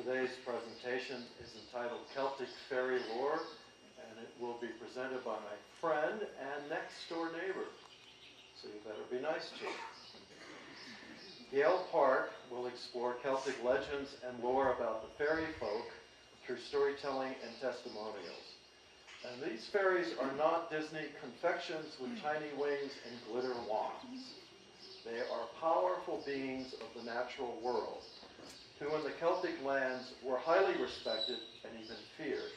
Today's presentation is entitled Celtic Fairy Lore, and it will be presented by my friend and next-door neighbor, so you better be nice to him. Gail Park will explore Celtic legends and lore about the fairy folk through storytelling and testimonials. And these fairies are not Disney confections with tiny wings and glitter wands. They are powerful beings of the natural world, who in the Celtic lands were highly respected and even feared.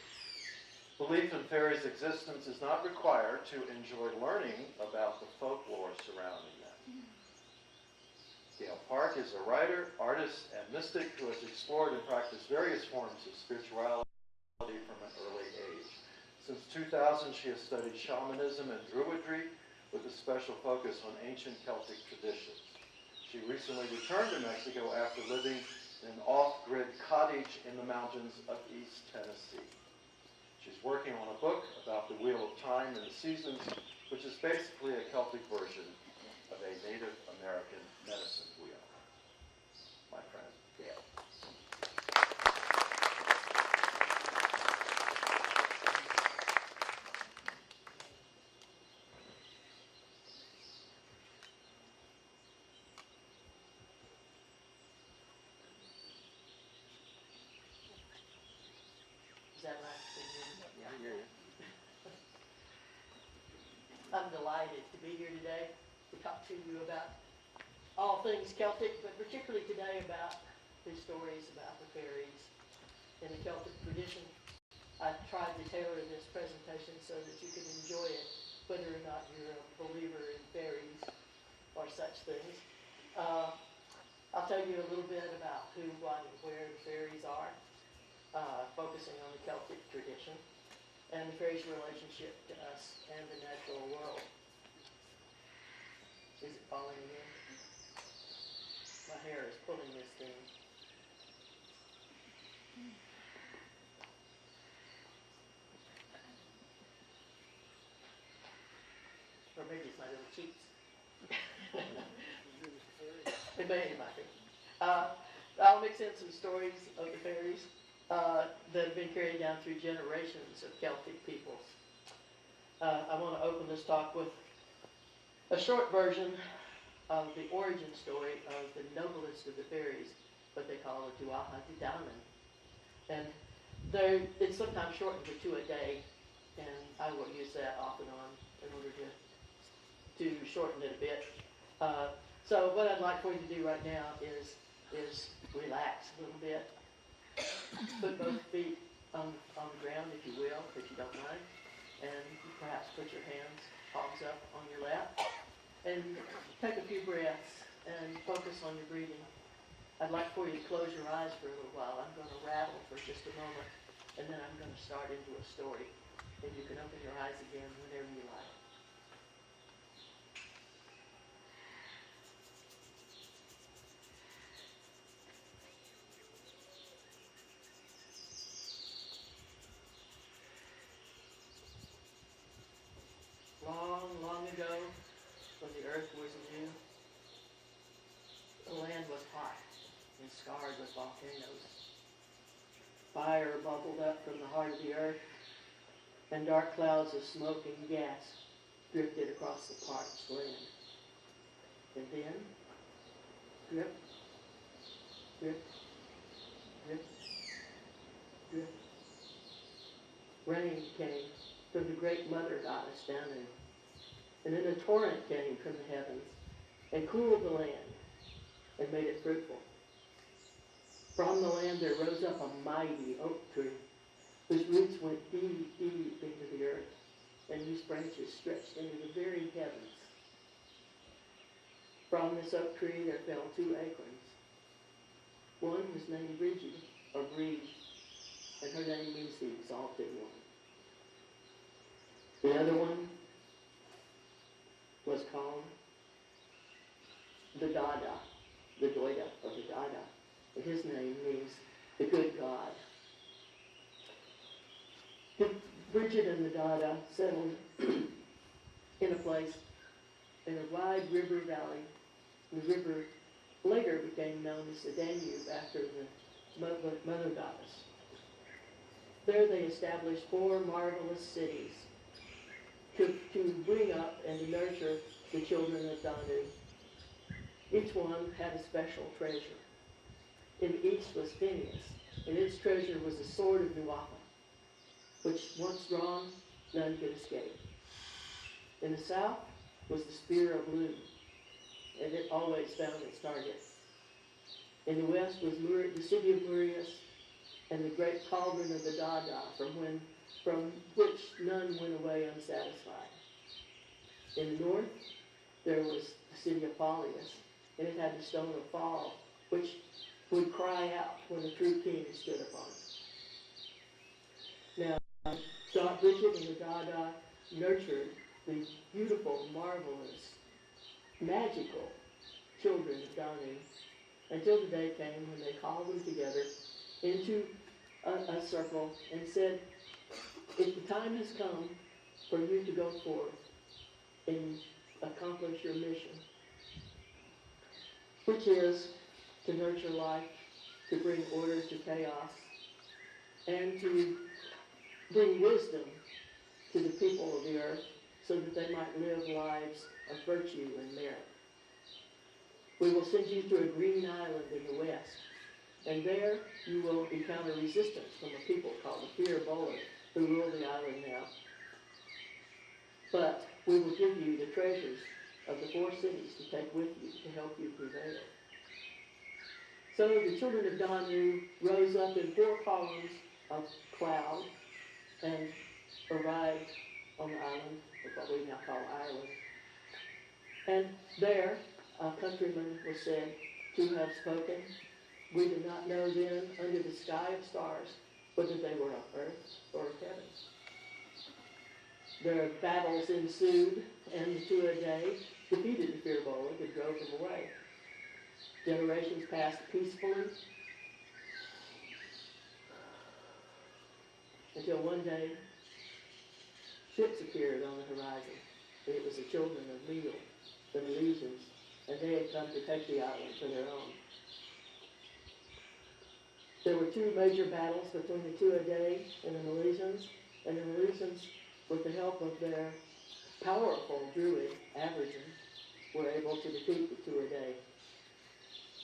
Belief in fairies' existence is not required to enjoy learning about the folklore surrounding them. Gail Park is a writer, artist, and mystic who has explored and practiced various forms of spirituality from an early age. Since 2000, she has studied shamanism and druidry with a special focus on ancient Celtic traditions. She recently returned to Mexico after living in an off-grid cottage in the mountains of East Tennessee. She's working on a book about the Wheel of Time and the Seasons, which is basically a Celtic version of a Native American medicine wheel. My friend, Gail. Is that right? Yeah, I hear you. I'm delighted to be here today to talk to you about all things Celtic, but particularly today about the stories about the fairies in the Celtic tradition. I tried to tailor this presentation so that you could enjoy it, whether or not you're a believer in fairies or such things. I'll tell you a little bit about who, what, and where the fairies are, focusing on the Celtic tradition and the fairies' relationship to us and the natural world. Is it falling in? My hair is pulling this thing. Or maybe it's my little cheeks. It may be. I'll mix in some stories of the fairies that have been carried down through generations of Celtic peoples. I want to open this talk with a short version of the origin story of the noblest of the fairies, what they call the Tuatha De Danann. And it's sometimes shortened to two a day, and I will use that off and on in order to shorten it a bit. So what I'd like for you to do right now is relax a little bit. Put both feet on the ground, if you will, if you don't mind, and perhaps put your hands, palms up on your lap, and take a few breaths and focus on your breathing. I'd like for you to close your eyes for a little while. I'm going to rattle for just a moment, and then I'm going to start into a story, and you can open your eyes again whenever you like. Long, long ago, when the earth was new, the land was hot and scarred with volcanoes. Fire bubbled up from the heart of the earth, and dark clouds of smoke and gas drifted across the parched land. And then, drip, drip, drip, drip, rain came from the great mother goddess down there. And then a torrent came from the heavens and cooled the land and made it fruitful. From the land there rose up a mighty oak tree whose roots went deep, deep into the earth and whose branches stretched into the very heavens. From this oak tree there fell two acorns. One was named Bridget, or Breed, and her name means the exalted one. The other one was called the Dada, the Doida, or the Dada. And his name means the good God. Bridget and the Dada settled in a place in a wide river valley. The river later became known as the Danube after the mother goddess. There they established 4 marvelous cities to bring up and to nurture the children of Danu. Each one had a special treasure. In the east was Phineas, and its treasure was the sword of Nuapa, which once drawn, none could escape. In the south was the spear of Lu, and it always found its target. In the west was the city of Murias, and the great cauldron of the Dada, from which none went away unsatisfied. In the north, there was the city of Paulias, and it had the stone of fall, which would cry out when the true king stood upon it. Now, Bridget and the Dada nurtured the beautiful, marvelous, magical children of Danu until the day came when they called them together into a circle and said, if the time has come for you to go forth and accomplish your mission, which is to nurture life, to bring order to chaos, and to bring wisdom to the people of the earth so that they might live lives of virtue and merit. We will send you to a green island in the west, and there you will encounter resistance from a people called the Faery, who rule the island now. But we will give you the treasures of the 4 cities to take with you to help you prevail. So the children of Danu rose up in 4 columns of cloud and arrived on the island, or what we now call Ireland. And there, a countryman was said to have spoken. We did not know then, under the sky of stars, whether they were of earth or of heaven. Their battles ensued, and the Tuatha defeated the Faery and drove them away. Generations passed peacefully until one day ships appeared on the horizon. It was the children of Leo, the Milesians, and they had come to take the island for their own. There were 2 major battles between the Tuatha and the Milesians, and the Milesians, with the help of their powerful druid, Ajijic, were able to defeat the Tuatha.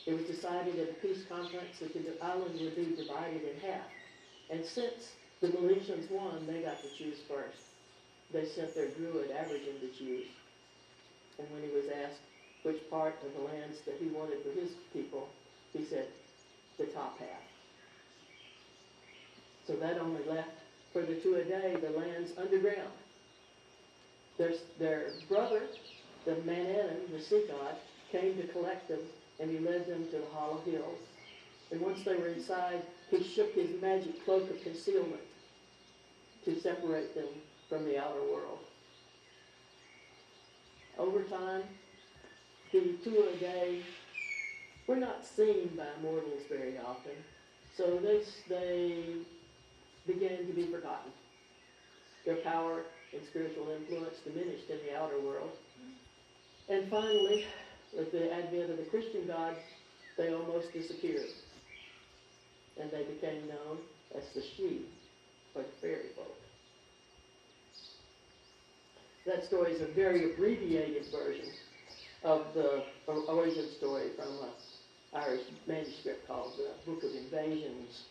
It was decided at a peace conference that the island would be divided in half. And since the Milesians won, they got to choose first. They sent their druid, Ajijic, to choose. And when he was asked which part of the lands that he wanted for his people, he said, the top half. So that only left for the Tuatha the lands underground. Their brother, the Manannan, the sea god, came to collect them, and he led them to the hollow hills. And once they were inside, he shook his magic cloak of concealment to separate them from the outer world. Over time, the Tuatha were not seen by mortals very often, so they began to be forgotten. Their power and spiritual influence diminished in the outer world. And finally, with the advent of the Christian God, they almost disappeared. And they became known as the She, or the Fairy folk. That story is a very abbreviated version of the origin story from an Irish manuscript called the Book of Invasions.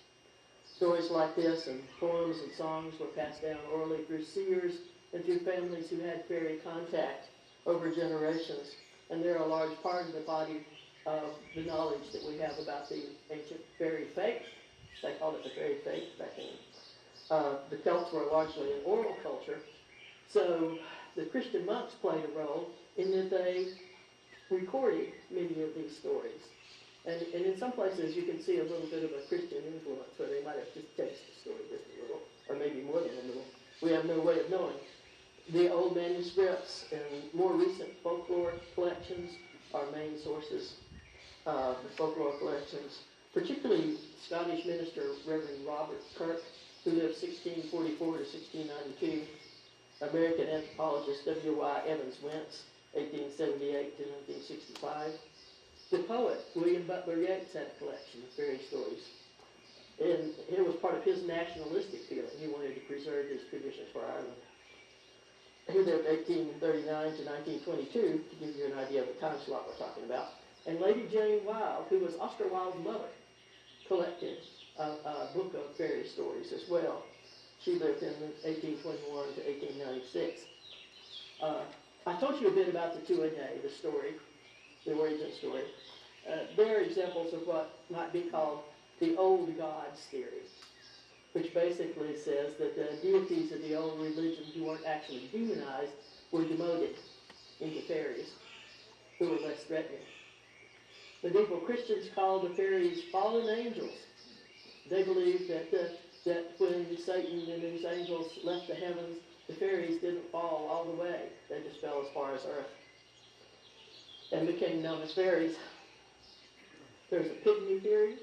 Stories like this and poems and songs were passed down orally through seers and through families who had fairy contact over generations. And they're a large part of the body of the knowledge that we have about the ancient fairy faith. They called it the fairy faith back then. The Celts were largely an oral culture, so the Christian monks played a role in that they recorded many of these stories. And in some places you can see a little bit of a Christian influence where they might have just changed the story just a little, or maybe more than a little. We have no way of knowing. The old manuscripts and more recent folklore collections are main sources. The folklore collections, particularly Scottish minister Reverend Robert Kirk, who lived 1644 to 1692, American anthropologist W.Y. Evans Wentz, 1878 to 1965. The poet William Butler Yeats had a collection of fairy stories. And it was part of his nationalistic feeling. He wanted to preserve his traditions for Ireland. He lived 1839 to 1922, to give you an idea of the time slot we're talking about. And Lady Jane Wilde, who was Oscar Wilde's mother, collected a book of fairy stories as well. She lived in 1821 to 1896. I told you a bit about the two-a-day, the story, the origin story. They're examples of what might be called the old gods theory, which basically says that the deities of the old religion who weren't actually demonized were demoted into fairies, who were less threatening. Medieval Christians called the fairies fallen angels. They believed that when Satan and his angels left the heavens, the fairies didn't fall all the way. They just fell as far as earth and became known as fairies. There's a pygmy theory,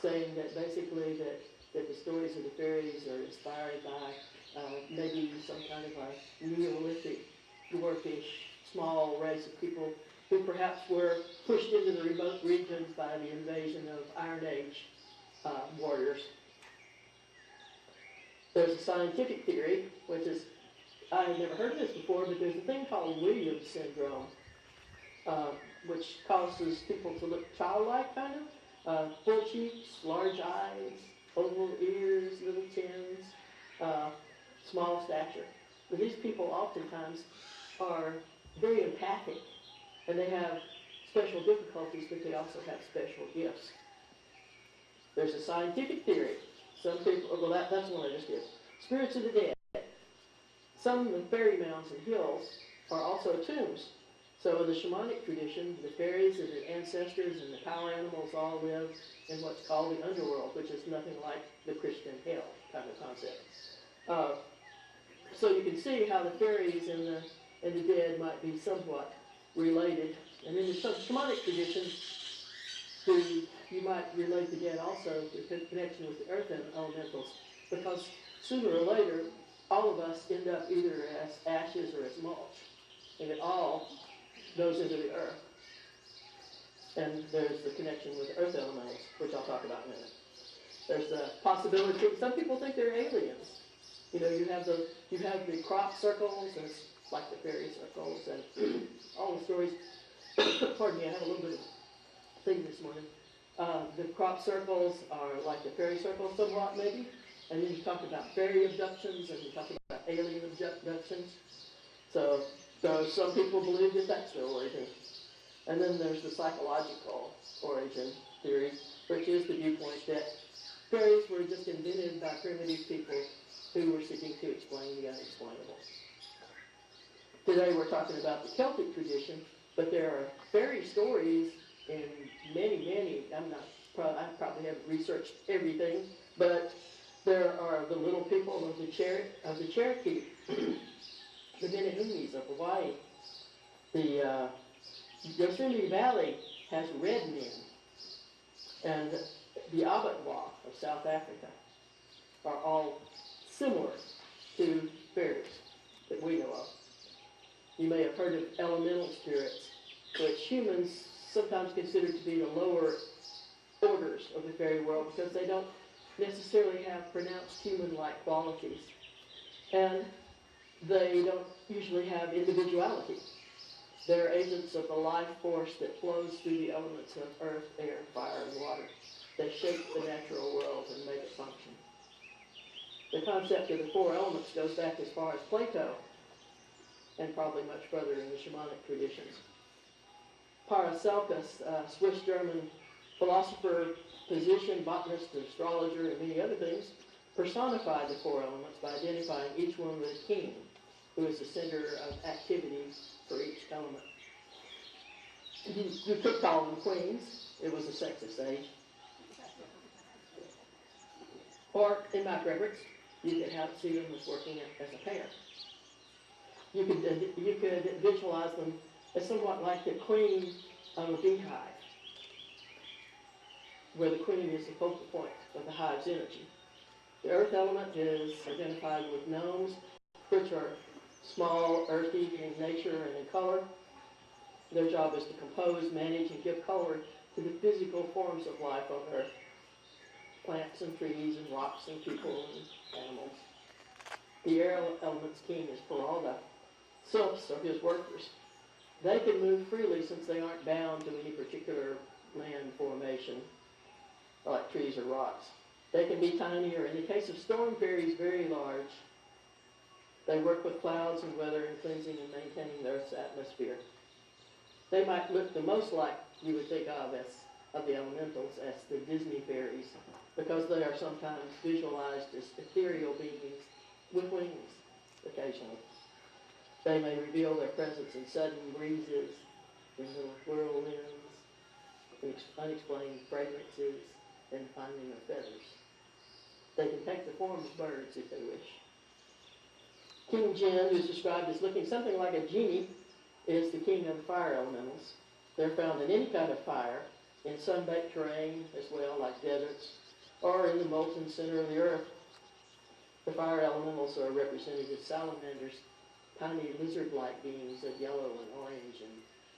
saying that basically that the stories of the fairies are inspired by maybe some kind of a Neolithic, dwarfish, small race of people who perhaps were pushed into the remote regions by the invasion of Iron Age warriors. There's a scientific theory, which is, I had never heard of this before, but there's a thing called Williams syndrome, which causes people to look childlike, kind of. Full cheeks, large eyes, oval ears, little chins, small stature. But these people oftentimes are very empathic, and they have special difficulties, but they also have special gifts. There's a scientific theory. Some people, well, that's one I just did. Spirits of the dead. Some of the fairy mounds and hills are also tombs. So in the shamanic tradition, the fairies and the ancestors and the power animals all live in what's called the underworld, which is nothing like the Christian hell kind of concept. So you can see how the fairies and the dead might be somewhat related. And in the shamanic tradition, you might relate the dead also to connection with the earth elementals, because sooner or later, all of us end up either as ashes or as mulch, and it all goes into the earth. And there's the connection with earth elementals, which I'll talk about in a minute. There's the possibility, some people think they're aliens. You know, you have the crop circles, and it's like the fairy circles, and all the stories. Pardon me, I had a little bit of thing this morning. The crop circles are like the fairy circles somewhat, maybe. And then you talk about fairy abductions, and you talk about alien abductions. So some people believe that that's their origin. And then there's the psychological origin theory, which is the viewpoint that fairies were just invented by primitive people who were seeking to explain the unexplainable. Today we're talking about the Celtic tradition, but there are fairy stories in many, I probably haven't researched everything, but there are the little people of the Cherokee, the Menehunes of Hawaii. The Yosemite Valley has red men, and the Abattoir of South Africa are all similar to fairies that we know of. You may have heard of elemental spirits, which humans sometimes consider to be the lower orders of the fairy world because they don't necessarily have pronounced human-like qualities. And they don't usually have individuality. They're agents of the life force that flows through the elements of earth, air, fire, and water. They shape the natural world and make it function. The concept of the four elements goes back as far as Plato, and probably much further in the shamanic traditions. Paracelsus, a Swiss-German philosopher, physician, botanist, astrologer, and many other things, personified the four elements by identifying each one with a king, who is the center of activity for each element. You could call them queens. It was a sexist age. Or, in my preference, you could see them as working as a pair. You could visualize them as somewhat like the queen of a beehive, where the queen is the focal point of the hive's energy. The earth element is identified with gnomes, which are small, earthy in nature and in color. Their job is to compose, manage, and give color to the physical forms of life on earth. plants and trees and rocks and people and animals. The air element's king is Peralta. Sylphs are his workers. They can move freely since they aren't bound to any particular land formation, like trees or rocks. They can be tiny, or in the case of storm fairies, very large. They work with clouds and weather and cleansing and maintaining the Earth's atmosphere. They might look the most like you would think of the elementals as the Disney fairies, because they are sometimes visualized as ethereal beings with wings occasionally. They may reveal their presence in sudden breezes, in little whirlwinds, in unexplained fragrances, and finding of feathers. They can take the form of birds if they wish. King Jin, who's described as looking something like a genie, is the king of the fire elementals. They're found in any kind of fire, in sun-baked terrain as well, like deserts, or in the molten center of the earth. The fire elementals are represented as salamanders, tiny lizard-like beings of yellow and orange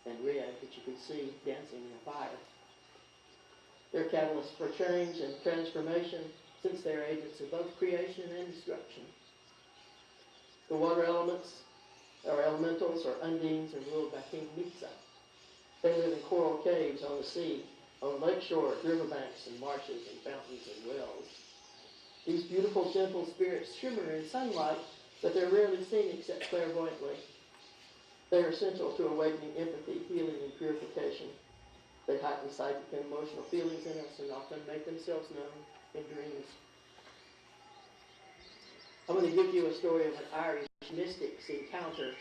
and red that you can see dancing in the fire. They're catalysts for change and transformation, since they're agents of both creation and destruction. The water elements, or elementals, are undines and ruled by King Mitsa. They live in coral caves on the sea, on lake shores, riverbanks, and marshes, and fountains, and wells. These beautiful, gentle spirits shimmer in sunlight, but they're rarely seen except clairvoyantly. They are essential to awakening empathy, healing, and purification. They heighten psychic and emotional feelings in us and often make themselves known in dreams. I'm going to give you a story of an Irish mystic's encounter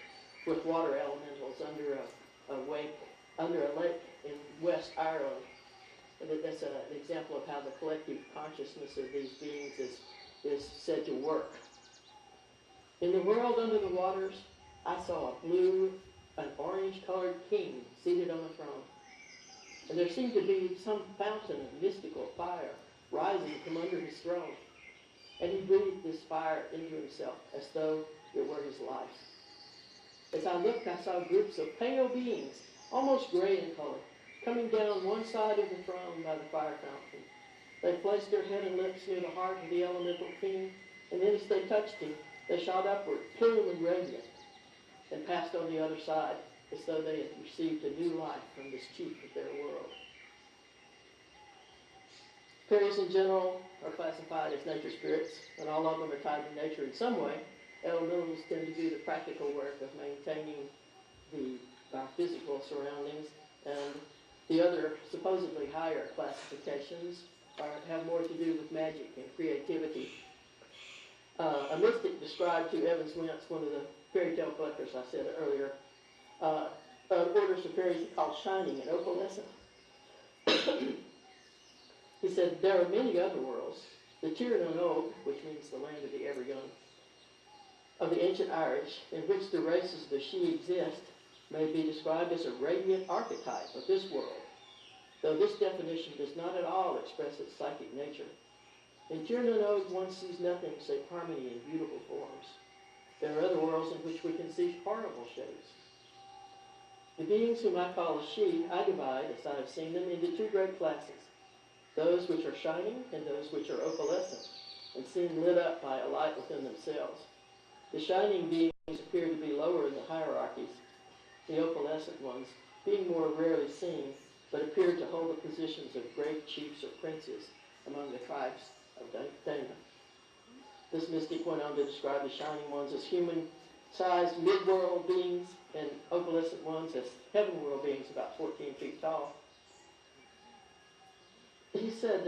with water elementals under a lake in West Ireland. And that's an example of how the collective consciousness of these beings is said to work. In the world under the waters, I saw an orange-colored king seated on a throne. And there seemed to be some fountain of mystical fire rising from under his throne. And he breathed this fire into himself as though it were his life. As I looked, I saw groups of pale beings, almost gray in color, coming down one side of the throne by the fire fountain. They placed their head and lips near the heart of the elemental king, and then as they touched him, they shot upward, clear and radiant, and passed on the other side, as though they had received a new life from this chief of their world. Fairies in general are classified as nature spirits, and all of them are tied to nature in some way. Elementals tend to do the practical work of maintaining our physical surroundings, and the other supposedly higher classifications have more to do with magic and creativity. A mystic described to Evans Wentz, one of the fairy tale collectors I said earlier, orders of fairies called shining and opalescent. He said, there are many other worlds. The Tír na nÓg, which means the land of the ever young, of the ancient Irish, in which the races of the She exist, may be described as a radiant archetype of this world, though this definition does not at all express its psychic nature. In Tír na nÓg, one sees nothing save harmony and beautiful forms. There are other worlds in which we can see horrible shapes. The beings whom I call a She, I divide, as I have seen them, into two great classes, those which are shining and those which are opalescent, and seem lit up by a light within themselves. The shining beings appear to be lower in the hierarchies, the opalescent ones being more rarely seen, but appear to hold the positions of great chiefs or princes among the tribes of Dana. This mystic went on to describe the shining ones as human-sized mid-world beings and opalescent ones as heaven-world beings about 14 feet tall. He said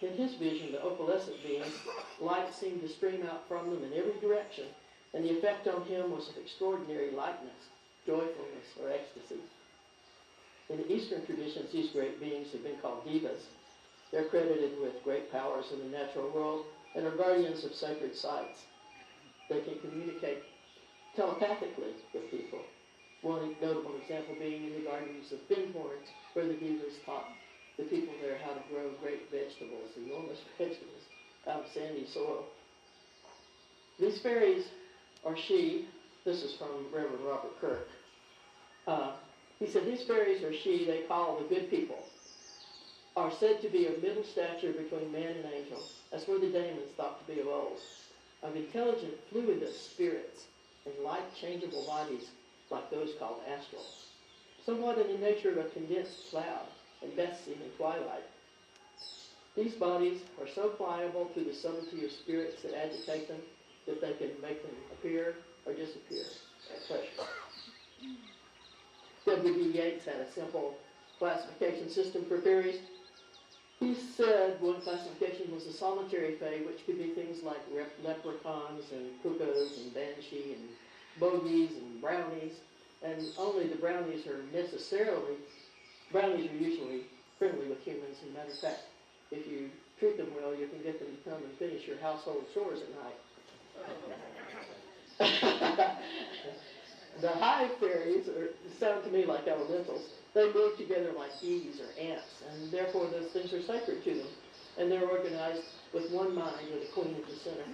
in his vision, the opalescent beings, light seemed to stream out from them in every direction, and the effect on him was of extraordinary lightness, joyfulness, or ecstasy. In the Eastern traditions, these great beings have been called divas. They're credited with great powers in the natural world and are guardians of sacred sites. They can communicate telepathically with people. One notable example being in the gardens of Binghorn, where the divas taught the people there how to grow great vegetables, enormous vegetables, out of sandy soil. These fairies are She. This is from Reverend Robert Kirk. He said, these fairies are She they call the good people. are said to be of middle stature between man and angel. That's where the daemons thought to be of old. Of intelligent, fluidous spirits and light-changeable bodies like those called astral. Somewhat in the nature of a condensed cloud and best seen in twilight. These bodies are so pliable to the subtlety of spirits that agitate them that they can make them appear or disappear at pleasure. W.B. Yeats had a simple classification system for fairies. He said one classification was the solitary fae, which could be things like leprechauns and cuckoos and banshee and bogies and brownies. And only the brownies are usually friendly with humans. As a matter of fact, if you treat them well, you can get them to come and finish your household chores at night. The hive fairies sound to me like elementals. They move together like bees or ants, and therefore those things are sacred to them. And they're organized with one mind with a queen at the center.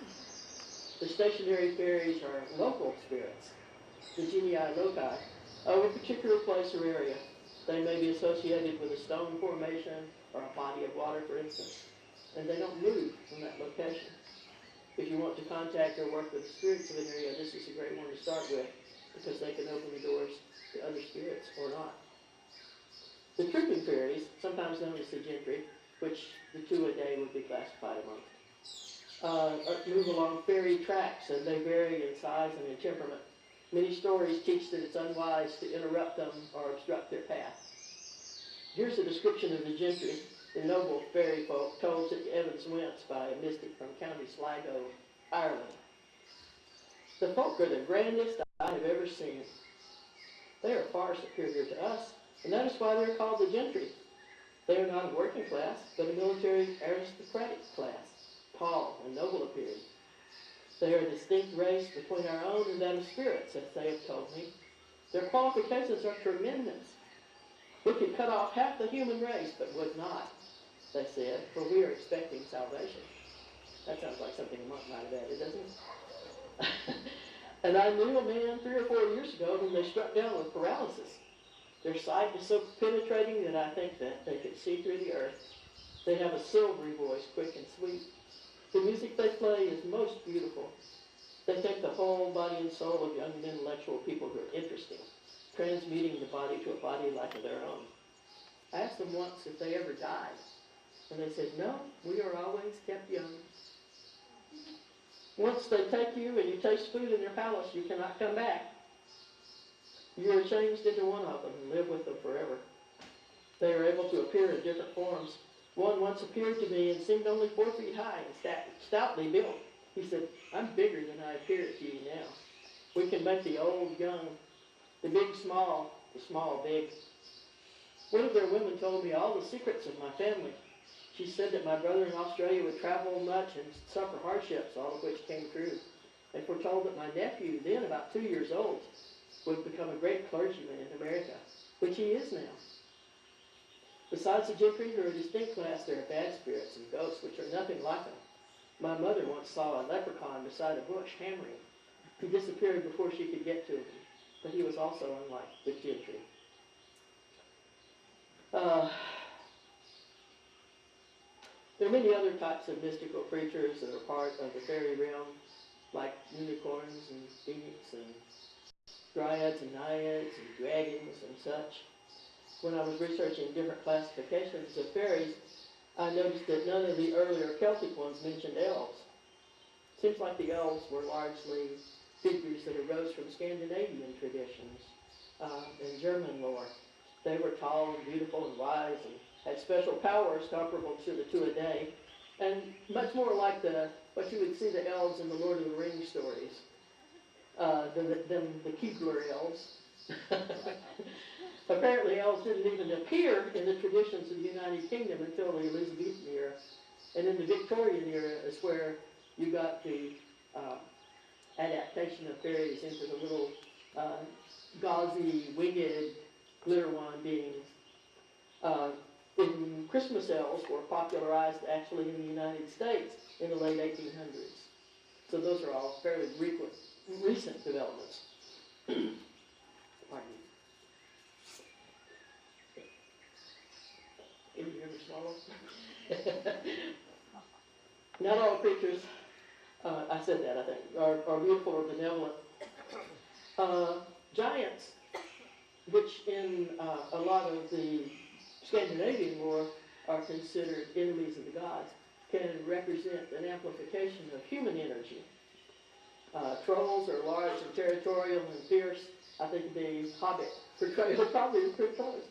The stationary fairies are local spirits, the genii loci, of a particular place or area. They may be associated with a stone formation or a body of water, for instance, and they don't move from that location. If you want to contact or work with the spirits of an area, this is a great one to start with, because they can open the doors to other spirits or not. The trooping fairies, sometimes known as the gentry, which the two a day would be classified among, move along fairy tracks, and they vary in size and in temperament. Many stories teach that it's unwise to interrupt them or obstruct their path. Here's a description of the gentry, the noble fairy folk, told to Evans Wentz by a mystic from County Sligo, Ireland. The folk are the grandest I have ever seen. They are far superior to us, and that is why they're called the gentry. They are not a working class, but a military aristocratic class, tall and noble appearing. They are a distinct race between our own and that of spirits, as they have told me. Their qualifications are tremendous. We could cut off half the human race, but would not, they said, for we are expecting salvation. That sounds like something a monk might have added, doesn't it? And I knew a man 3 or 4 years ago whom they struck down with paralysis. Their sight was so penetrating that I think that they could see through the earth. They have a silvery voice, quick and sweet. The music they play is most beautiful. They take the whole body and soul of young intellectual people who are interesting, transmuting the body to a body like their own. I asked them once if they ever died, and they said, no, we are always kept young. Once they take you and you taste food in their palace, you cannot come back. You are changed into one of them and live with them forever. They are able to appear in different forms. One once appeared to me and seemed only 4 feet high and stoutly built. He said, I'm bigger than I appear to you now. We can make the old young, the big small, the small big. One of their women told me all the secrets of my family. She said that my brother in Australia would travel much and suffer hardships, all of which came true. They foretold that my nephew, then about 2 years old, would become a great clergyman in America, which he is now. Besides the gentry, who are a distinct class, there are bad spirits and ghosts, which are nothing like them. My mother once saw a leprechaun beside a bush hammering. He disappeared before she could get to him, but he was also unlike the gentry. There are many other types of mystical creatures that are part of the fairy realm, like unicorns and phoenix and dryads and naiads and dragons and such. When I was researching different classifications of fairies, I noticed that none of the earlier Celtic ones mentioned elves. Seems like the elves were largely figures that arose from Scandinavian traditions and German lore. They were tall and beautiful and wise and had special powers comparable to the two a day, and much more like what you would see the elves in the Lord of the Rings stories than the Keebler elves. Apparently, elves didn't even appear in the traditions of the United Kingdom until the Elizabethan era. And in the Victorian era is where you got the adaptation of fairies into the little gauzy, winged, glitter wand beings. In Christmas elves were popularized actually in the United States in the late 1800s. So those are all fairly recent developments. Pardon me. Can you ever swallow. Not all creatures, I said that, I think, are beautiful or benevolent. Giants, which in a lot of the Scandinavian lore are considered enemies of the gods, can represent an amplification of human energy. Trolls are large and territorial and fierce. I think the Hobbit portrayal probably is pretty close.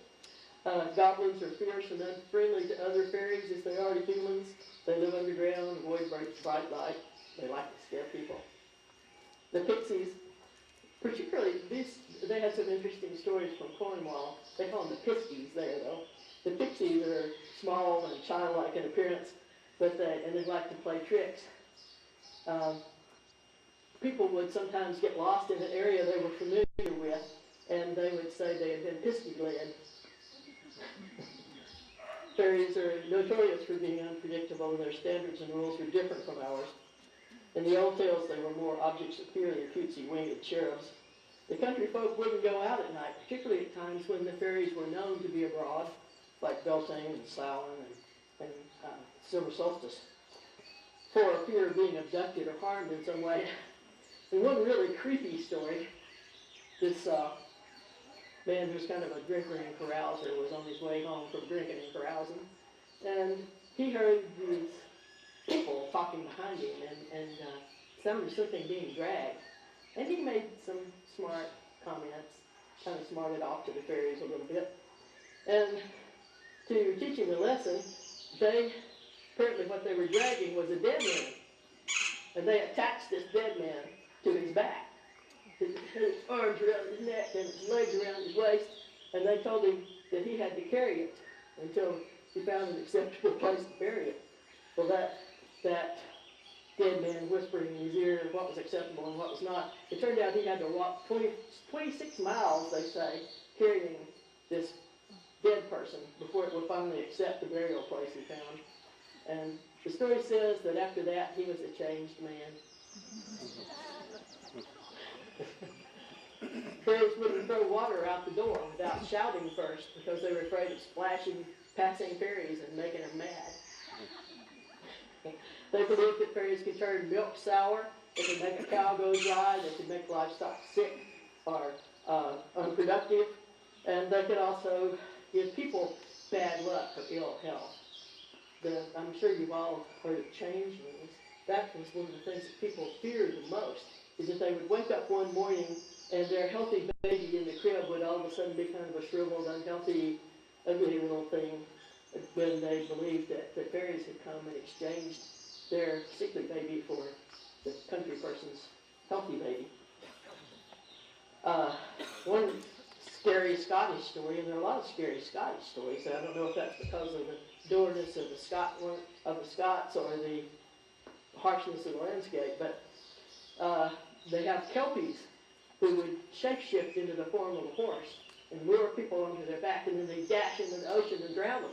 Goblins are fierce and unfriendly to other fairies as they are to humans. They live underground, avoid bright light. They like to scare people. The pixies, particularly they have some interesting stories from Cornwall. They call them the piskies there, though. The pixies are small and childlike in appearance, but they like to play tricks. People would sometimes get lost in an area they were familiar with, and they would say they had been pisky-led. Fairies are notorious for being unpredictable, and their standards and rules are different from ours. In the old tales, they were more objects of fear than cutesy winged cherubs. The country folk wouldn't go out at night, particularly at times when the fairies were known to be abroad, like Beltane and Samhain and Silver Solstice, for fear of being abducted or harmed in some way. In one really creepy story, this man who's kind of a drinker and carouser was on his way home from drinking and carousing, and he heard these people talking behind him and sounded something being dragged. And he made some smart comments, kind of smarted off to the fairies a little bit. And to teach him a lesson, apparently what they were dragging was a dead man. And they attached this dead man to his back. His arms around his neck and his legs around his waist. And they told him that he had to carry it until he found an acceptable place to bury it. Well, that dead man whispering in his ear what was acceptable and what was not. It turned out he had to walk 26 miles, they say, carrying this dead person before it would finally accept the burial place he found. And the story says that after that, he was a changed man. Fairies wouldn't throw water out the door without shouting first because they were afraid of splashing passing fairies and making them mad. They believed that fairies could turn milk sour, they could make a cow go dry, they could make livestock sick or unproductive, and they could also give people bad luck or ill health. I'm sure you've all heard of changelings. That was one of the things that people feared the most, is that they would wake up one morning and their healthy baby in the crib would all of a sudden be kind of a shriveled, unhealthy, ugly little thing, when they believed that the fairies had come and exchanged their sickly baby for the country person's healthy baby. One scary Scottish story, and there are a lot of scary Scottish stories, and I don't know if that's because of the dourness of the Scots or the harshness of the landscape, but they have kelpies who would shapeshift into the form of a horse and lure people onto their back, and then they dash into the ocean and drown them.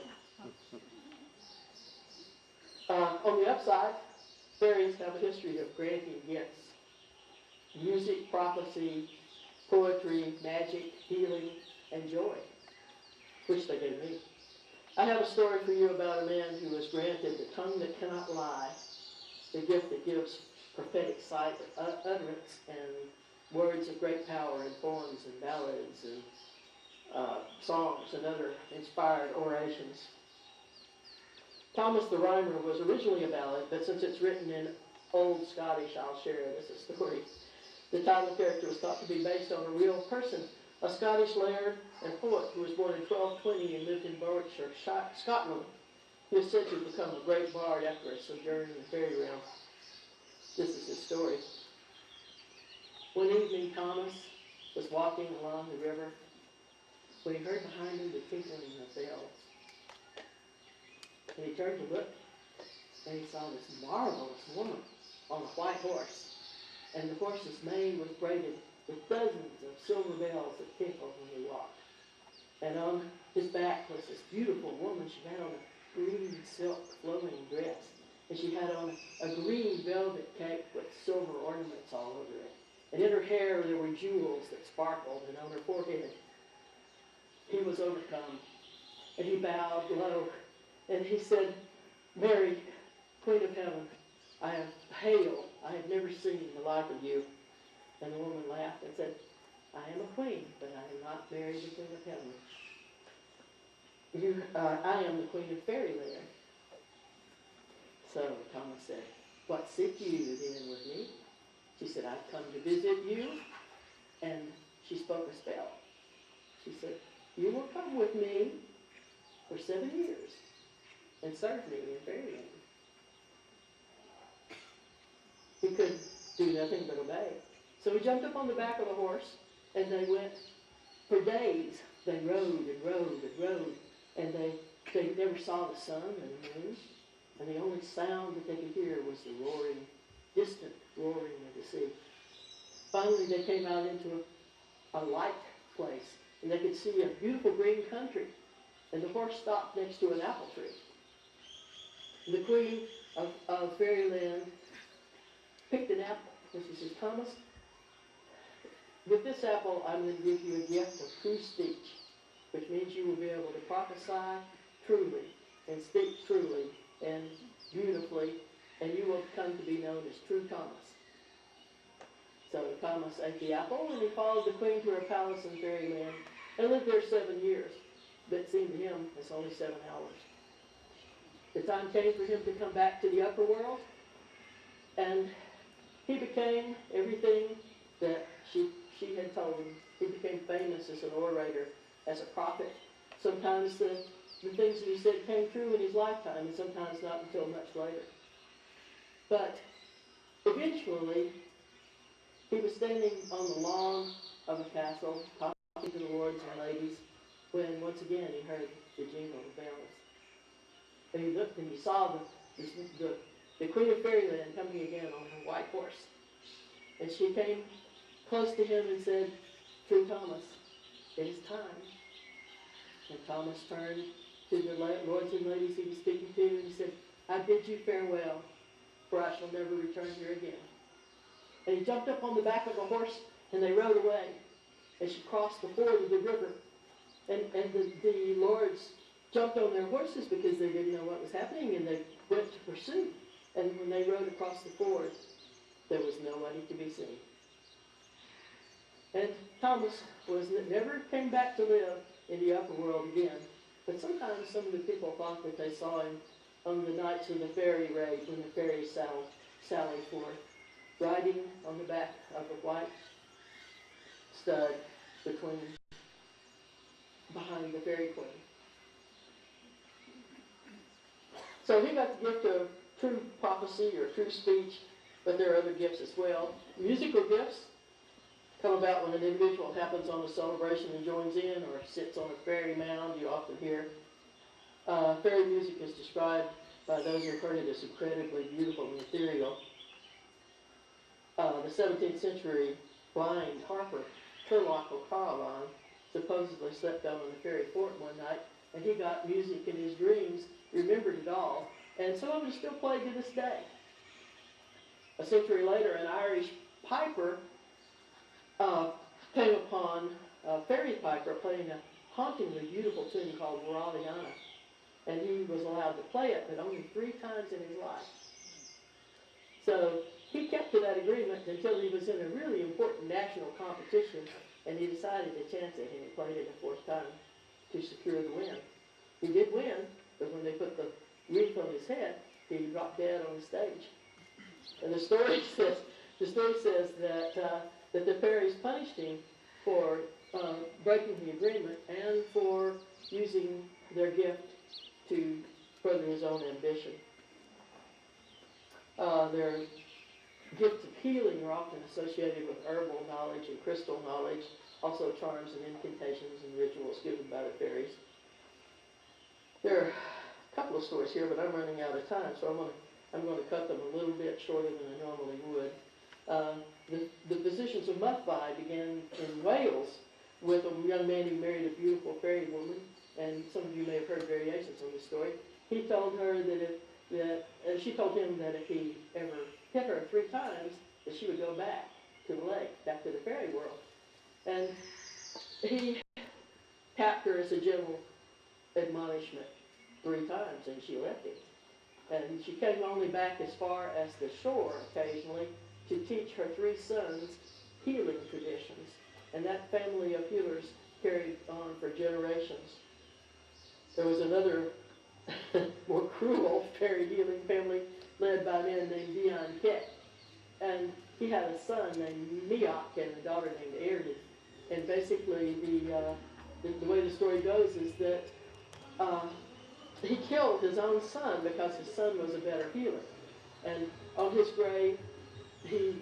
On the upside, fairies have a history of granting gifts. Music, prophecy, poetry, magic, healing, and joy, which they gave me. I have a story for you about a man who was granted the tongue that cannot lie, the gift that gives prophetic sight, utterance, and words of great power in poems and ballads and songs and other inspired orations. Thomas the Rhymer was originally a ballad, but since it's written in Old Scottish, I'll share it as a story. The title character was thought to be based on a real person, a Scottish laird and poet who was born in 1220 and lived in Warwickshire, Scotland. He is said to have become a great bard after a sojourn in the fairy realm. This is his story. One evening, Thomas was walking along the river when he heard behind him the tinkling of bells. And he turned to look, and he saw this marvelous woman on a white horse. And the horse's mane was braided with dozens of silver bells that tinkled when he walked. And on his back was this beautiful woman. She had on a green silk flowing dress. And she had on a green velvet cape with silver ornaments all over it. And in her hair there were jewels that sparkled, and on her forehead he was overcome. And he bowed low And he said, Mary, Queen of Heaven, I am hail. I have never seen the like of you. And the woman laughed and said, I am a queen, but I am not Mary, the Queen of Heaven. I am the Queen of Fairyland. So Thomas said, what seek you then with me? She said, I've come to visit you. And she spoke a spell. She said, you will come with me for 7 years and serve me in Fairyland. He could do nothing but obey. So he jumped up on the back of the horse, and they went for days. They rode and rode and rode, and they never saw the sun and the moon, and the only sound that they could hear was the roaring, distant roaring of the sea. Finally, they came out into a light place, and they could see a beautiful green country, and the horse stopped next to an apple tree. The Queen of Fairyland picked an apple, and she says, Thomas, with this apple, I'm going to give you a gift of true speech, which means you will be able to prophesy truly and speak truly and beautifully, and you will come to be known as True Thomas. So Thomas ate the apple, and he followed the queen to her palace in Fairyland and lived there 7 years. But it seemed to him it's only 7 hours. The time came for him to come back to the upper world, and he became everything that she had told him. He became famous as an orator, as a prophet. Sometimes the things that he said came true in his lifetime, and sometimes not until much later. But eventually, he was standing on the lawn of a castle, talking to the lords and ladies, when once again he heard the jingle of bells. And he looked and he saw the Queen of Fairyland coming again on her white horse. And she came close to him and said, True Thomas, it is time. And Thomas turned to the lords and ladies he was speaking to, and he said, I bid you farewell, for I shall never return here again. And he jumped up on the back of a horse, and they rode away. And she crossed the ford of the river. And the lords jumped on their horses because they didn't know what was happening, and they went to pursue. And when they rode across the ford, there was nobody to be seen. And Thomas never came back to live in the upper world again. But sometimes some of the people thought that they saw him on the nights of the fairy raid, when the fairies sallied forth, riding on the back of a white stud behind the fairy queen. So he got the gift of true prophecy or true speech, but there are other gifts as well. Musical gifts come about when an individual happens on a celebration and joins in, or sits on a fairy mound. You often hear fairy music is described by those who have heard it as incredibly beautiful and ethereal. The 17th century blind harper Turlock O'Carolan supposedly slept down on the fairy fort one night, and he got music in his dreams, remembered it all, and some of it is still played to this day. A century later, an Irish piper came upon a fairy piper playing a hauntingly beautiful tune called Waraliana, and he was allowed to play it, but only 3 times in his life. So he kept to that agreement until he was in a really important national competition, and he decided to chance it, and he played it a 4th time to secure the win. He did win, but when they put the wreath on his head, he dropped dead on the stage. And the story says that the fairies punished him for breaking the agreement and for using their gift to further his own ambition. Their gifts of healing are often associated with herbal knowledge and crystal knowledge, also charms and incantations and rituals given by the fairies. There are a couple of stories here, but I'm running out of time, so I'm going to cut them a little bit shorter than I normally would. The physicians of Muthvi began in Wales with a young man who married a beautiful fairy woman, and some of you may have heard variations on this story. He told her she told him that if he ever hit her 3 times, that she would go back to the lake, back to the fairy world. And he tapped her as a gentle admonishment 3 times, and she left him. And she came only back as far as the shore occasionally to teach her 3 sons healing traditions. And that family of healers carried on for generations. There was another more cruel fairy healing family led by a man named Dion Keck. And he had a son named Neok and a daughter named Erin. And basically the way the story goes is that he killed his own son because his son was a better healer. And on his grave, the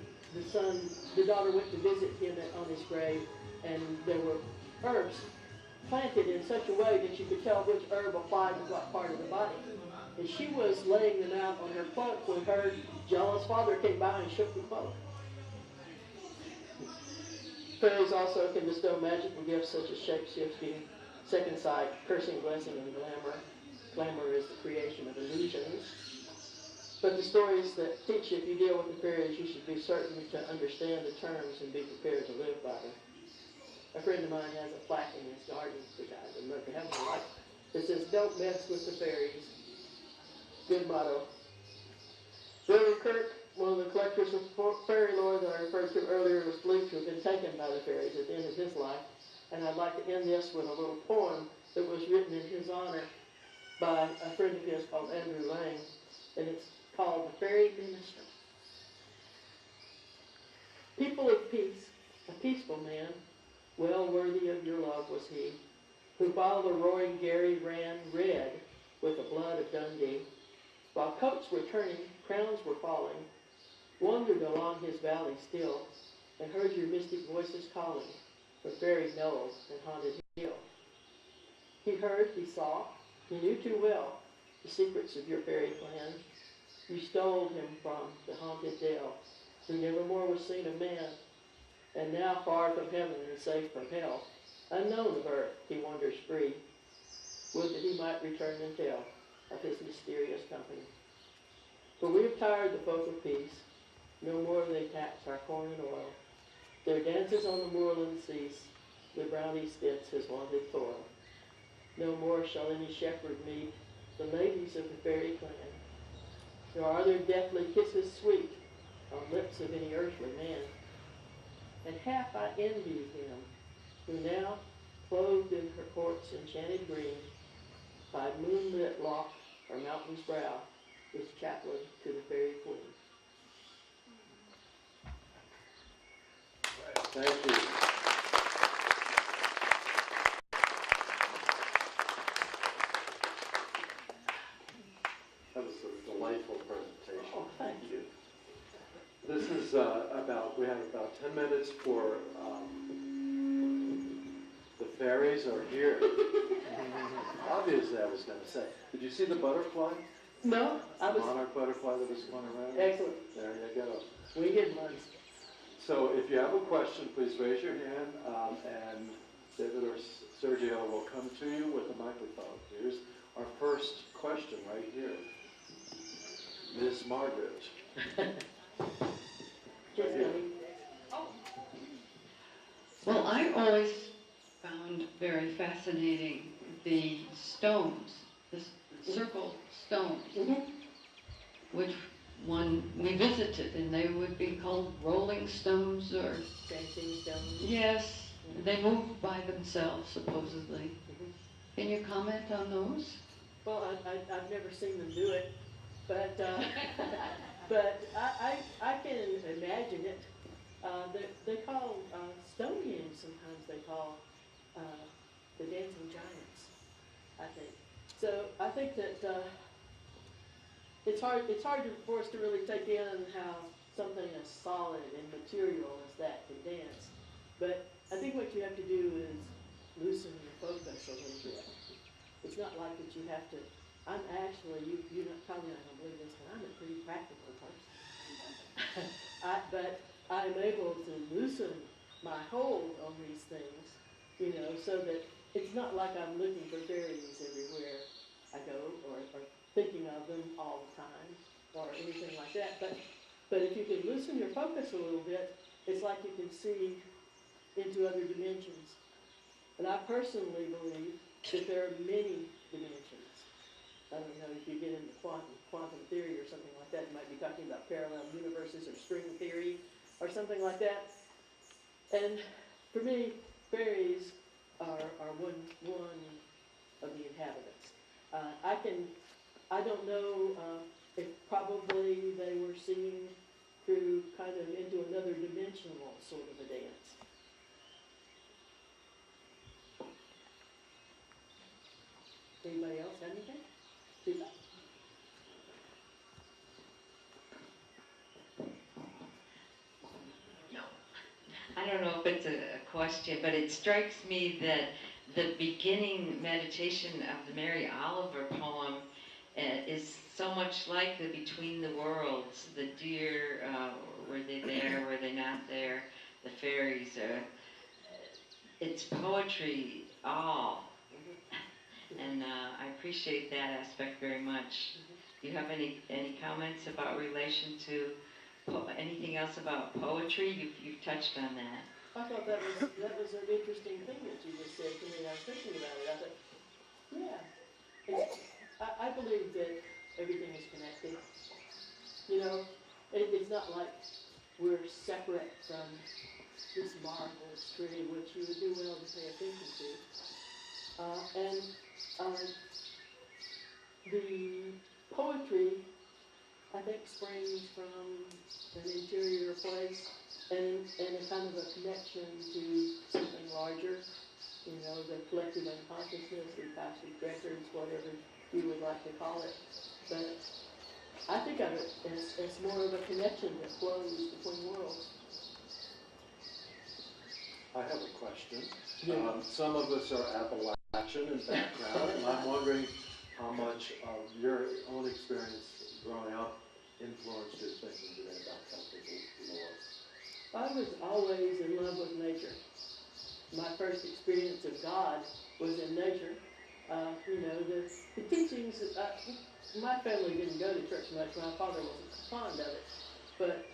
daughter went to visit him on his grave, and there were herbs planted in such a way that you could tell which herb applied to what part of the body. And she was laying them out on her cloak when her jealous father came by and shook the cloak. Fairies also can bestow magical gifts such as shape-shifting, second sight, cursing, blessing, and glamour. Glamour is the creation of illusions. But the stories that teach you if you deal with the fairies, you should be certain to understand the terms and be prepared to live by them. A friend of mine has a plaque in his garden, which I would love to have in my life. It says, "Don't mess with the fairies." Good motto. William Kirk, one of the collectors of fairy lore that I referred to earlier, was believed to have been taken by the fairies at the end of his life. And I'd like to end this with a little poem that was written in his honor by a friend of his called Andrew Lang. And it's called The Fairy Minister. People of peace, a peaceful man, well worthy of your love was he, who while the roaring Garry ran red with the blood of Dundee, while coats were turning, crowns were falling, wandered along his valley still, and heard your mystic voices calling from fairy knoll and haunted hill. He heard, he saw, he knew too well the secrets of your fairy clan. You stole him from the haunted dale, who nevermore was seen of man, and now far from heaven and safe from hell, unknown of earth, he wanders free. Would that he might return and tell of his mysterious company. For we have tired the folk of peace, no more they tax our corn and oil. Their dances on the moorland cease, the brownie spits his wonted toil. No more shall any shepherd meet the ladies of the fairy clan, nor are there deathly kisses sweet on lips of any earthly man. And half I envy him, who now, clothed in her court's enchanted green, by moonlit loch or mountain's brow, is chaplain to the fairy queen. Thank you. That was a delightful presentation. Oh, thank you. This is we have about 10 minutes for the fairies are here. Obviously, I was going to say. Did you see the butterfly? No, I was... Monarch butterfly that was going around? Excellent. There you go. Winged ones. So if you have a question, please raise your hand, and David or Sergio will come to you with a microphone. Here's our first question right here. Ms. Margaret. Well, I always found very fascinating the stones, the circle stones, which we visited, and they would be called rolling stones or... Dancing stones. Yes, they moved by themselves, supposedly. Can you comment on those? Well, I've never seen them do it, but but I can imagine it. They call Stonehenge, sometimes they call the dancing giants, I think. So I think that it's hard for us to really take in how something as solid and material as that can dance. But I think what you have to do is loosen your focus a little bit. It's not like that you have to. I'm actually, you're probably not going to believe this, but I'm a pretty practical person. But I'm able to loosen my hold on these things, so that it's not like I'm looking for fairies everywhere I go, or thinking of them all the time, or anything like that. But if you can loosen your focus a little bit, it's like you can see into other dimensions. And I personally believe that there are many dimensions. I don't know, if you get into quantum theory or something like that, you might be talking about parallel universes or string theory or something like that. And for me, fairies are one of the inhabitants. I don't know if probably they were seeing through kind of into another dimensional sort of a dance. Anybody else have anything? Susan? I don't know if it's a question, but it strikes me that the beginning meditation of the Mary Oliver poem is so much like the Between the Worlds. The deer, were they there, were they not there? The fairies, it's poetry all. And I appreciate that aspect very much. Do you have any comments about relation to anything else about poetry? You've touched on that. I thought that was an interesting thing that you just said to me. I was thinking about it. I thought, yeah, I believe that everything is connected. You know, it's not like we're separate from this marvelous tree, which you would do well to pay attention to. The poetry, I think, springs from an interior place and a kind of a connection to something larger, you know, the collective unconsciousness, the Akashic records, whatever you would like to call it. But I think of it as more of a connection that flows between worlds. I have a question. Yeah. Some of us are Appalachian in background, and I'm wondering how much of your own experience growing up influenced your thinking today about Celtic lore. I was always in love with nature. My first experience of God was in nature. You know, the teachings, my family didn't go to church much. My father wasn't fond of it. But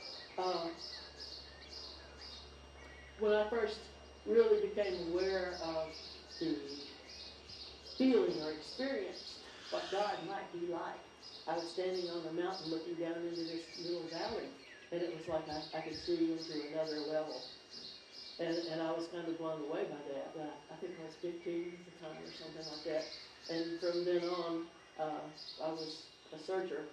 when I first really became aware of the feeling or experience what God might be like, I was standing on a mountain looking down into this little valley, and it was like I could see into another level. And I was kind of blown away by that. I think I was 15 at the time or something like that. And from then on, I was a searcher.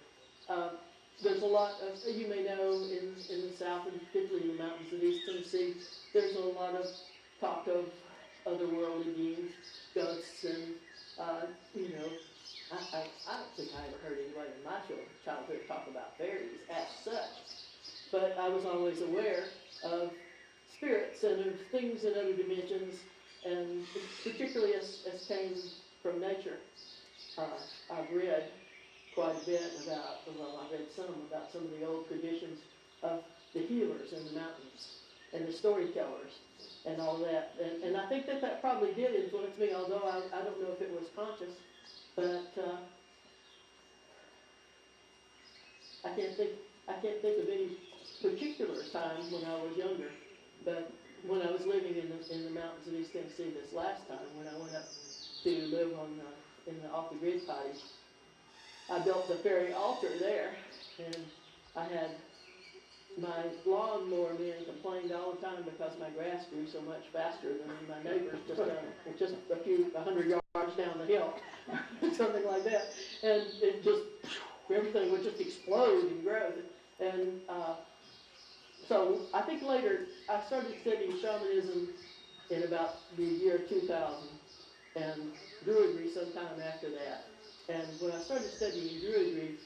There's a lot of, you may know, in the South, and particularly in the mountains of East Tennessee, there's a lot of talk of otherworldly beings, ghosts, and, you know, I don't think I ever heard anybody in my childhood talk about fairies as such. But I was always aware of spirits and of things in other dimensions, and particularly as came from nature. I've read quite a bit about, well, I've read some about some of the old traditions of the healers in the mountains and the storytellers and all that. And I think that probably did influence me, although I don't know if it was conscious. But I can't think of any particular time when I was younger. But when I was living in the mountains of East Tennessee this last time, when I went up to live in the off-the-grid cottage, I built the fairy altar there, and I had my lawnmower men complained all the time because my grass grew so much faster than my neighbors just a few 100 yards down the hill, something like that, and it just everything would just explode in growth, and so I think later I started studying shamanism in about the year 2000, and druidry sometime after that. And when I started studying druidry,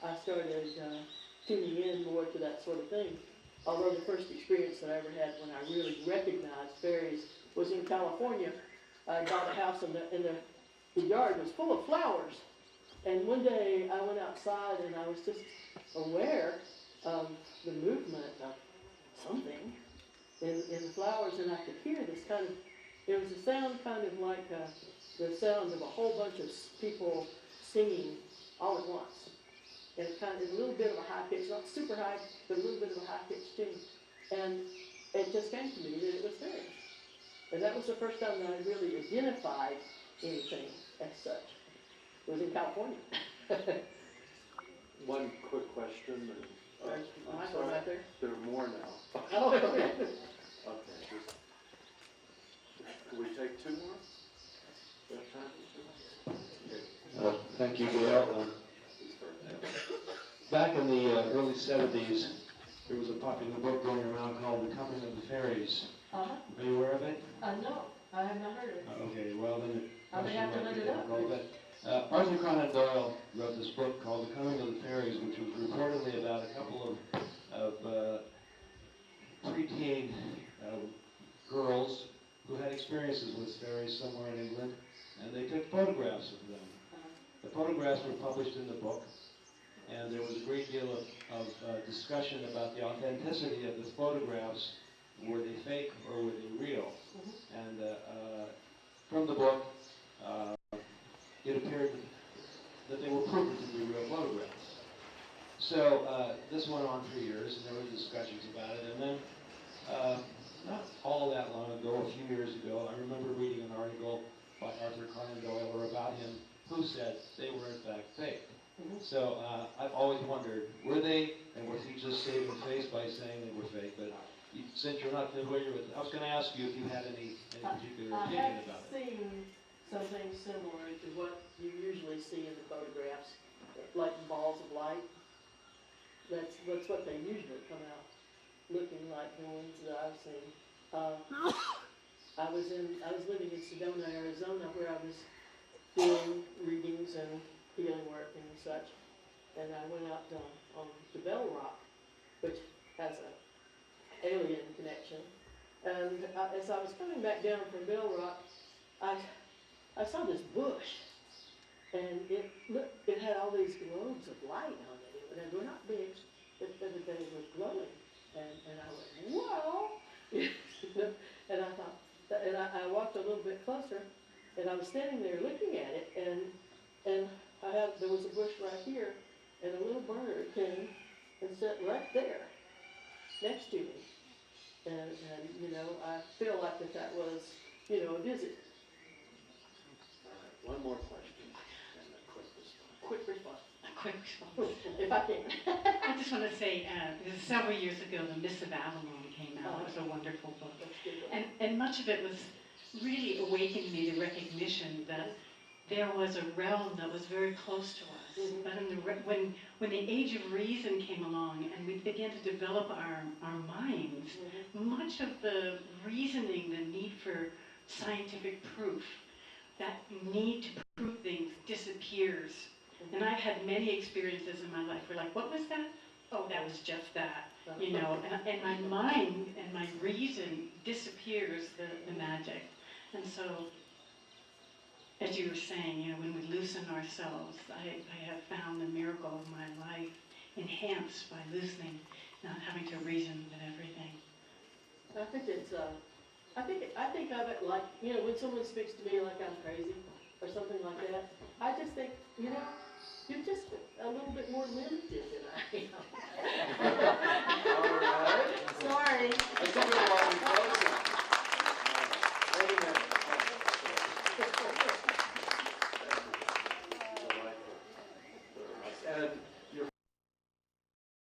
I started tuning in more to that sort of thing. Although the first experience that I ever had when I really recognized fairies was in California. I bought a house and the yard was full of flowers. And one day I went outside and I was just aware of the movement of something in the flowers, and I could hear this kind of, it was a sound kind of like the sound of a whole bunch of people singing all at once. And it kind of a little bit of a high pitch, not super high, but a little bit of a high pitch tune. And it just came to me that it was fairies. And that was the first time that I really identified anything as such. It was in California. One quick question, and, There's I'm Michael sorry, right there. there are more now. Oh, okay. Okay, just, can we take two more? Do we have time for two? Okay. Thank you, Gail. Back in the early 70s, there was a popular book going around called The Coming of the Faeries. Uh-huh. Are you aware of it? No, I have not heard of it. Okay, well then I may have to look it up. Arthur Conan Doyle wrote this book called The Coming of the Faeries, which was reportedly about a couple of preteen girls who had experiences with fairies somewhere in England, and they took photographs of them. The photographs were published in the book, and there was a great deal of discussion about the authenticity of the photographs. Were they fake or were they real? And from the book, it appeared that they were proven to be real photographs. So this went on for years, and there were discussions about it. And then, not all that long ago, a few years ago, I remember reading an article by Arthur Conan Doyle or about him, who said they were in fact fake. So I've always wondered, were they, and was he just saving face by saying they were fake? But since you're not familiar with it, I was going to ask you if you had any particular opinion about it. I have seen something similar to what you usually see in the photographs, like balls of light. That's what they usually come out looking like, the ones that I've seen. I was living in Sedona, Arizona, where I was doing readings and healing work and such, and I went out on the Bell Rock, which has a alien connection. And as I was coming back down from Bell Rock, I saw this bush, and it had all these globes of light on it. And they were not big, but they were glowing. And I went, whoa! And I thought, and I walked a little bit closer, and I was standing there looking at it, and there was a bush right here, and a little bird came and sat right there next to me. And I feel like that was, a visit. All right, one more question, and a quick response. Quick response. A quick response. If I can. I just want to say, because several years ago, The Mists of Avalon came out. It was a wonderful book. And much of it was really awakened me to recognition that there was a realm that was very close to us. But when the age of reason came along and we began to develop our minds, much of the reasoning, the need for scientific proof, that need to prove things disappears. And I've had many experiences in my life where like, what was that? Oh, that was just that, and my mind and my reason disappears the magic. And so, as you were saying, when we loosen ourselves, I have found the miracle of my life enhanced by loosening, not having to reason with everything. I think it's, I think of it like, when someone speaks to me like I'm crazy or something like that, I just think, you're just a little bit more limited than I am.